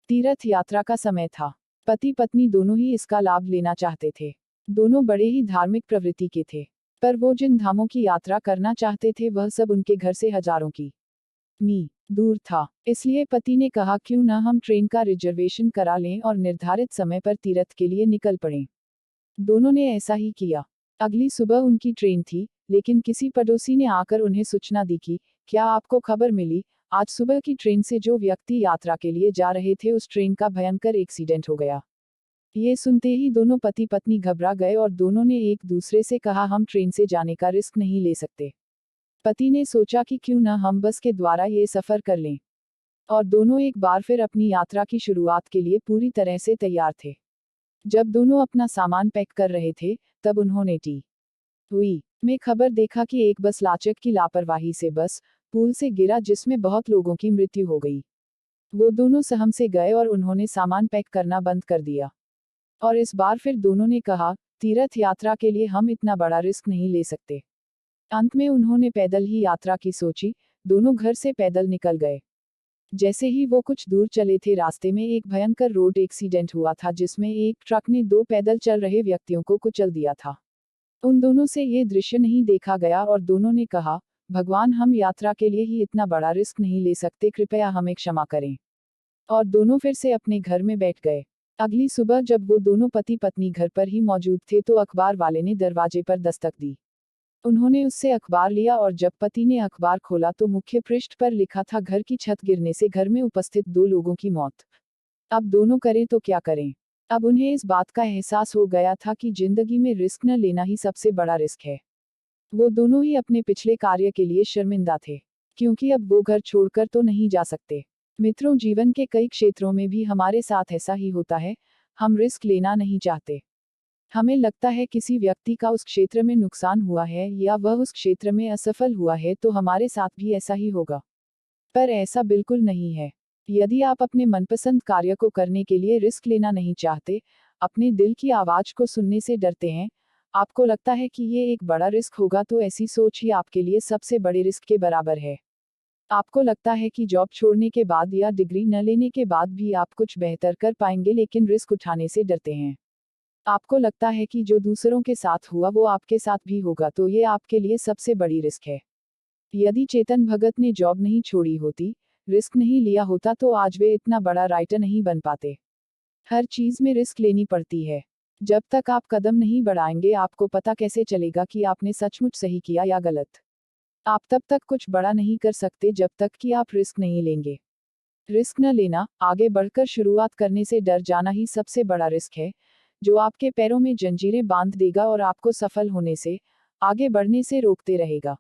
तीर्थ यात्रा का समय था। पति पत्नी दोनों ही इसका लाभ लेना चाहते थे। दोनों बड़े ही धार्मिक प्रवृत्ति के थे, पर वो जिन धामों की यात्रा करना चाहते थे वह सब उनके घर से हजारों की मी दूर था। इसलिए पति ने कहा क्यों न हम ट्रेन का रिजर्वेशन करा लें और निर्धारित समय पर तीर्थ के लिए निकल पड़ें। दोनों ने ऐसा ही किया। अगली सुबह उनकी ट्रेन थी, लेकिन किसी पड़ोसी ने आकर उन्हें सूचना दी कि क्या आपको खबर मिली, आज सुबह की ट्रेन से जो व्यक्ति यात्रा के लिए जा रहे थे उस ट्रेन का भयंकर एक्सीडेंट हो गया। ये सुनते ही दोनों पति पत्नी घबरा गए और दोनों ने एक दूसरे से कहा हम ट्रेन से जाने का रिस्क नहीं ले सकते। पति ने सोचा कि क्यों न हम बस के द्वारा ये सफर कर लें, और दोनों एक बार फिर अपनी यात्रा की शुरुआत के लिए पूरी तरह से तैयार थे। जब दोनों अपना सामान पैक कर रहे थे, तब उन्होंने टीवी में खबर देखा कि एक बस लाचक की लापरवाही से बस पुल से गिरा जिसमें बहुत लोगों की मृत्यु हो गई। वो दोनों सहम से गए और उन्होंने सामान पैक करना बंद कर दिया। और इस बार फिर दोनों ने कहा तीर्थ यात्रा के लिए हम इतना बड़ा रिस्क नहीं ले सकते। अंत में उन्होंने पैदल ही यात्रा की सोची। दोनों घर से पैदल निकल गए। जैसे ही वो कुछ दूर चले थे, रास्ते में एक भयंकर रोड एक्सीडेंट हुआ था जिसमें एक ट्रक ने दो पैदल चल रहे व्यक्तियों को कुचल दिया था। उन दोनों से ये दृश्य नहीं देखा गया और दोनों ने कहा भगवान हम यात्रा के लिए ही इतना बड़ा रिस्क नहीं ले सकते, कृपया हमें क्षमा करें। और दोनों फिर से अपने घर में बैठ गए। अगली सुबह जब वो दोनों पति पत्नी घर पर ही मौजूद थे तो अखबार वाले ने दरवाजे पर दस्तक दी। उन्होंने उससे अखबार लिया और जब पति ने अखबार खोला तो मुख्य पृष्ठ पर लिखा था घर की छत गिरने से घर में उपस्थित 2 लोगों की मौत। अब दोनों करें तो क्या करें। अब उन्हें इस बात का एहसास हो गया था कि जिंदगी में रिस्क न लेना ही सबसे बड़ा रिस्क है। वो दोनों ही अपने पिछले कार्य के लिए शर्मिंदा थे, क्योंकि अब वो घर छोड़कर तो नहीं जा सकते। मित्रों, जीवन के कई क्षेत्रों में भी हमारे साथ ऐसा ही होता है। हम रिस्क लेना नहीं चाहते। हमें लगता है किसी व्यक्ति का उस क्षेत्र में नुकसान हुआ है या वह उस क्षेत्र में असफल हुआ है तो हमारे साथ भी ऐसा ही होगा। पर ऐसा बिल्कुल नहीं है। यदि आप अपने मनपसंद कार्य को करने के लिए रिस्क लेना नहीं चाहते, अपने दिल की आवाज को सुनने से डरते हैं, आपको लगता है कि ये एक बड़ा रिस्क होगा, तो ऐसी सोच ही आपके लिए सबसे बड़े रिस्क के बराबर है। आपको लगता है कि जॉब छोड़ने के बाद या डिग्री न लेने के बाद भी आप कुछ बेहतर कर पाएंगे, लेकिन रिस्क उठाने से डरते हैं। आपको लगता है कि जो दूसरों के साथ हुआ वो आपके साथ भी होगा, तो ये आपके लिए सबसे बड़ी रिस्क है। यदि चेतन भगत ने जॉब नहीं छोड़ी होती, रिस्क नहीं लिया होता, तो आज वे इतना बड़ा राइटर नहीं बन पाते। हर चीज में रिस्क लेनी पड़ती है। जब तक आप कदम नहीं बढ़ाएंगे, आपको पता कैसे चलेगा कि आपने सचमुच सही किया या गलत। आप तब तक कुछ बड़ा नहीं कर सकते जब तक कि आप रिस्क नहीं लेंगे। रिस्क न लेना, आगे बढ़कर शुरुआत करने से डर जाना ही सबसे बड़ा रिस्क है, जो आपके पैरों में जंजीरें बांध देगा और आपको सफल होने से, आगे बढ़ने से रोकते रहेगा।